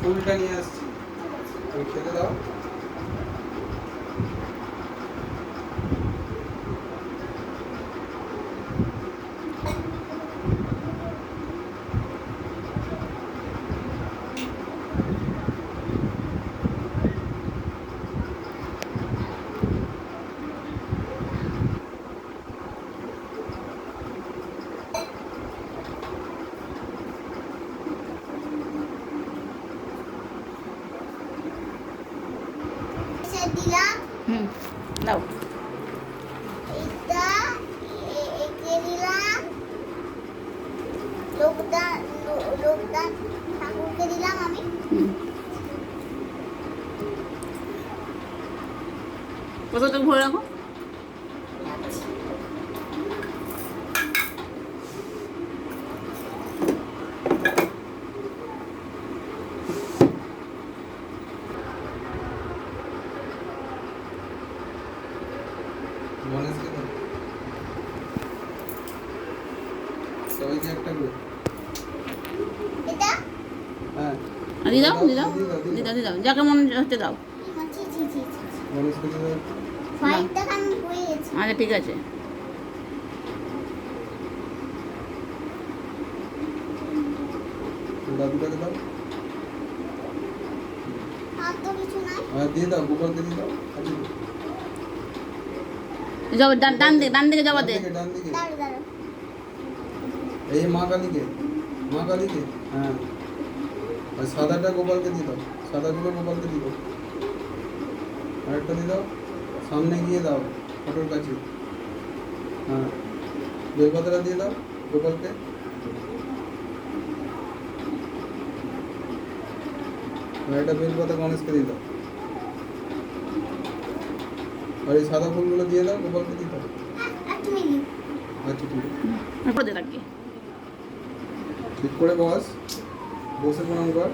ফুলটা নিয়ে আসছি, তুমি খেতে দাও। দিলাম। দাও। এটা একে দিলাম, লোকটা ঠাকুরকে দিলাম আমি। কতটুকু ভরে রাখো? গণেশকে দাও, সবাইকে একটা করে। এটা হ্যাঁ দিয়ে দাও, দিয়ে দাও, দিয়ে দাও, দিয়ে দাও, যাকে মন হচ্ছে দাও। জি জি জি জি। গণেশকে দাও। ফাইলটা কান হয়ে গেছে। আচ্ছা ঠিক আছে। দাদুটাকে দাও। আর তো কিছু নাই। দিয়ে দাও, গোপালকে দিয়ে দাও। আছে তো? যাও, ডান দিকে, ডান দিকে যাওয়া দে। ডান দিকে। দাঁড়ো দাঁড়ো। এই মা কালীকে, মা কালীকে। হ্যাঁ, আর সাদাটা গোপালকে দিয়ে দাও, সাদাগুলো গোপালকে দিয়ে দাও। আরেকটা দিয়ে দাও, সামনে গিয়ে দাও ফটোর কাছে। হ্যাঁ, বেলপাতাটা দিয়ে দাও গোপালকে। আর একটা বেলপাতা গণেশকে দিয়ে দাও। আর এই সাদা ফুলগুলো দিয়ে দাও গোপালকে দিয়ে দাও। একটা মিনিট। আচ্ছা ঠিক আছে, পড়তে থাকি। ঠিক করে বস, বসে প্রণাম কর।